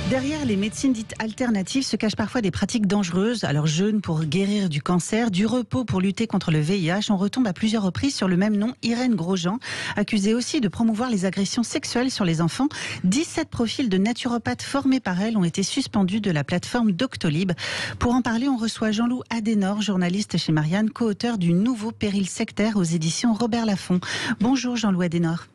Derrière les médecines dites alternatives se cachent parfois des pratiques dangereuses. Alors jeûne pour guérir du cancer, du repos pour lutter contre le VIH. On retombe à plusieurs reprises sur le même nom, Irène Grosjean, accusée aussi de promouvoir les agressions sexuelles sur les enfants. 17 profils de naturopathes formés par elle ont été suspendus de la plateforme Doctolib. Pour en parler, on reçoit Jean-Loup Adenor, journaliste chez Marianne, co-auteur du nouveau Péril sectaire aux éditions Robert Laffont. Bonjour Jean-Loup Adenor.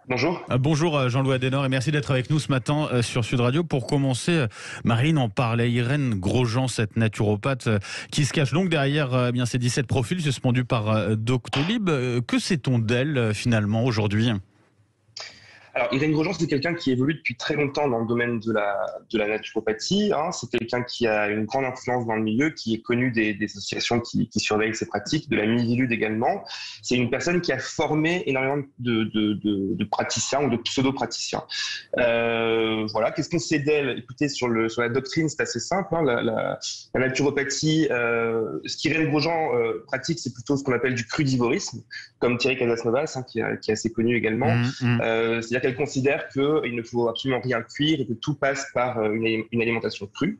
Bonjour. Bonjour Jean-Loup Adenor et merci d'être avec nous ce matin sur Sud Radio. Pour commencer, Marine en parlait, Irène Grosjean, cette naturopathe qui se cache donc derrière bien ces 17 profils suspendus par Doctolib. Que sait-on d'elle finalement aujourd'hui ? Alors, Irène Grosjean, c'est quelqu'un qui évolue depuis très longtemps dans le domaine de la naturopathie. C'est quelqu'un qui a une grande influence dans le milieu, qui est connu des associations qui surveillent ses pratiques, de la Mivilude également. C'est une personne qui a formé énormément de praticiens ou de pseudo-praticiens. Voilà. Qu'est-ce qu'on sait d'elle ? Écoutez, sur la doctrine, c'est assez simple. La naturopathie, ce qu'Irène Grosjean pratique, c'est plutôt ce qu'on appelle du crudivorisme, comme Thierry Casasnovas, qui est assez connu également. C'est-à-dire qu'elle considère qu'il ne faut absolument rien cuire et que tout passe par une alimentation crue.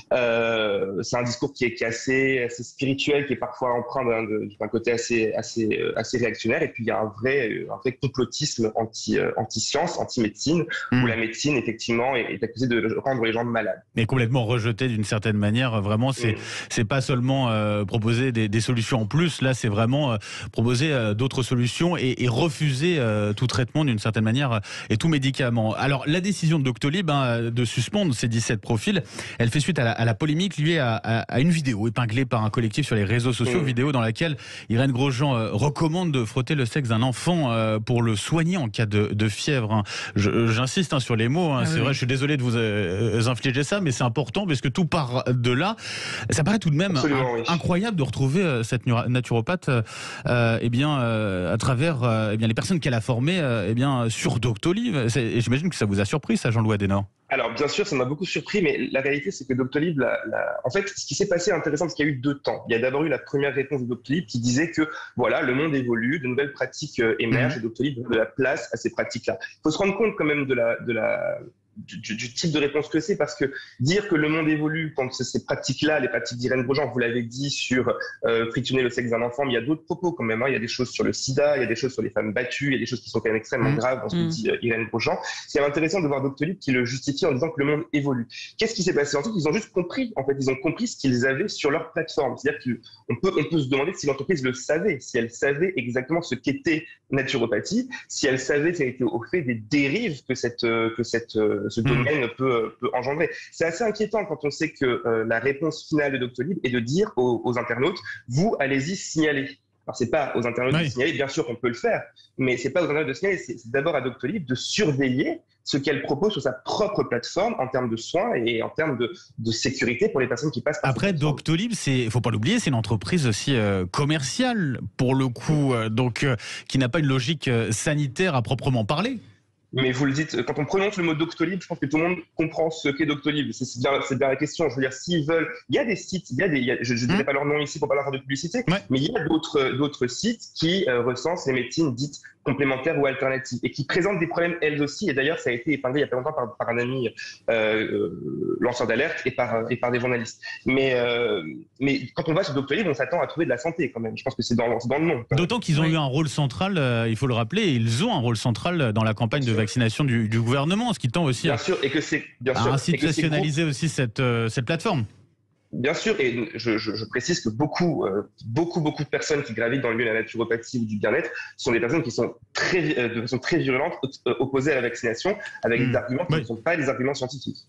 C'est un discours qui est assez spirituel, qui est parfois empreint d'un côté assez réactionnaire. Et puis il y a un vrai complotisme anti-science, anti-médecine, où la médecine effectivement est accusée de rendre les gens malades. Mais complètement rejetée d'une certaine manière. Vraiment, c'est pas seulement proposer des solutions en plus. Là, c'est vraiment proposer d'autres solutions et refuser tout traitement d'une certaine manière et tout médicament. Alors, la décision de Doctolib de suspendre ces 17 profils, elle fait suite à la polémique liée à une vidéo épinglée par un collectif sur les réseaux sociaux, vidéo dans laquelle Irène Grosjean recommande de frotter le sexe d'un enfant pour le soigner en cas de fièvre. J'insiste sur les mots, c'est vrai, je suis désolé de vous infliger ça, mais c'est important parce que tout part de là. Ça paraît tout de même incroyable de retrouver cette naturopathe à travers les personnes qu'elle a formées sur Doctolib. J'imagine que ça vous a surpris, ça, Jean-Loup Adenor. Alors, bien sûr, ça m'a beaucoup surpris, mais la réalité, c'est que Doctolib, en fait, ce qui s'est passé est intéressant parce qu'il y a eu 2 temps. Il y a d'abord eu la première réponse de Doctolib qui disait que, voilà, le monde évolue, de nouvelles pratiques émergent et Doctolib donne de la place à ces pratiques-là. Il faut se rendre compte quand même du type de réponse que c'est, parce que dire que le monde évolue quand ces pratiques-là, les pratiques d'Irène Grosjean, vous l'avez dit, sur frictionner le sexe d'un enfant, mais il y a d'autres propos quand même. Il y a des choses sur le sida, il y a des choses sur les femmes battues, il y a des choses qui sont quand même extrêmement graves dans ce que dit Irène Grosjean. C'est intéressant de voir Doctolib qui le justifie en disant que le monde évolue. Qu'est-ce qui s'est passé ensuite ? Ils ont juste compris, en fait, ils ont compris ce qu'ils avaient sur leur plateforme. C'est-à-dire qu'on peut se demander si l'entreprise le savait, si elle savait exactement ce qu'était naturopathie, si elle savait si elle était au fait des dérives que ce domaine peut engendrer. C'est assez inquiétant quand on sait que la réponse finale de Doctolib est de dire aux internautes, vous, allez-y, signalez. Alors, c'est pas aux internautes de signaler, bien sûr qu'on peut le faire, mais c'est pas aux internautes de signaler, c'est d'abord à Doctolib de surveiller ce qu'elle propose sur sa propre plateforme en termes de soins et en termes de sécurité pour les personnes qui passent par Après, Doctolib, faut pas l'oublier, c'est une entreprise aussi commerciale, pour le coup, qui n'a pas une logique sanitaire à proprement parler. Mais vous le dites, quand on prononce le mot Doctolib, je pense que tout le monde comprend ce qu'est Doctolib. C'est bien la question. Je veux dire, s'ils veulent, il y a des sites, je ne dirai pas leur nom ici pour pas leur faire de publicité, mais il y a d'autres sites qui recensent les médecines dites complémentaires ou alternatives et qui présentent des problèmes elles aussi. Et d'ailleurs, ça a été épinglé il y a pas longtemps par un ami lanceur d'alerte et par des journalistes. Mais quand on va sur Doctolib, on s'attend à trouver de la santé quand même. Je pense que c'est dans le nom. D'autant qu'ils ont eu un rôle central, il faut le rappeler, ils ont un rôle central dans la campagne de vaccination du gouvernement, ce qui tend aussi à institutionnaliser aussi cette plateforme. Bien sûr, et je précise que beaucoup de personnes qui gravitent dans le milieu de la naturopathie ou du bien-être sont des personnes qui sont de façon très virulente opposées à la vaccination, avec des arguments qui ne sont pas des arguments scientifiques.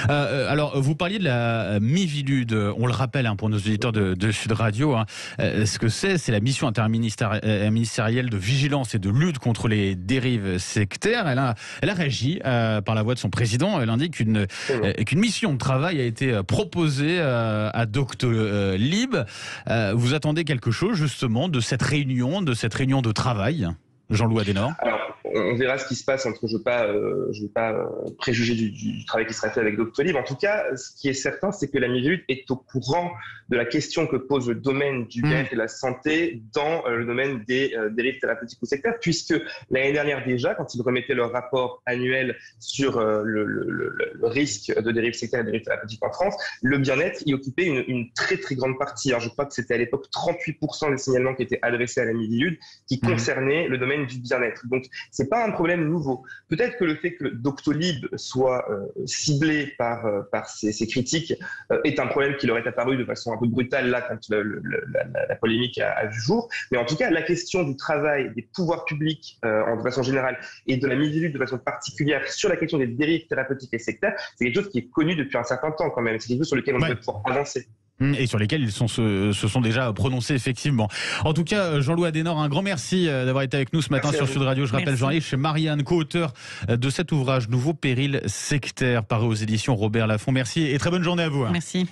Alors, vous parliez de la Mivilude, on le rappelle pour nos auditeurs de Sud Radio, ce que c'est la mission interministérielle de vigilance et de lutte contre les dérives sectaires. Elle a réagi par la voix de son président. Elle indique qu'une mission de travail a été proposée à Doctolib. Vous attendez quelque chose justement de cette réunion de travail, Jean-Loup Adenor ? Alors, on verra ce qui se passe entre. Je veux pas préjuger du travail qui sera fait avec Doctolib. En tout cas, ce qui est certain, c'est que la Miviludes est au courant de la question que pose le domaine du bien-être et de la santé dans le domaine des dérives thérapeutiques ou sectaires, puisque l'année dernière déjà, quand ils remettaient leur rapport annuel sur le risque de dérives sectaires et de dérives thérapeutiques en France, le bien-être y occupait une très très grande partie. Alors, je crois que c'était à l'époque 38% des signalements qui étaient adressés à la Miviludes qui concernaient le domaine du bien-être. Donc, c'est pas un problème nouveau. Peut-être que le fait que Doctolib soit ciblé par ces critiques est un problème qui leur est apparu de façon un peu brutale là quand la polémique a vu jour. Mais en tout cas, la question du travail des pouvoirs publics de façon générale et de la Miviludes de façon particulière sur la question des dérives thérapeutiques et sectaires, c'est quelque chose qui est connu depuis un certain temps quand même. C'est quelque chose sur lequel on peut pouvoir avancer. Et sur lesquels ils se sont déjà prononcés effectivement. En tout cas, Jean-Louis Adenor, un grand merci d'avoir été avec nous ce matin sur Sud Radio. Je rappelle Jean-Yves chez Marianne, co-auteur de cet ouvrage Nouveau péril sectaire, paru aux éditions Robert Laffont. Merci et très bonne journée à vous. Merci.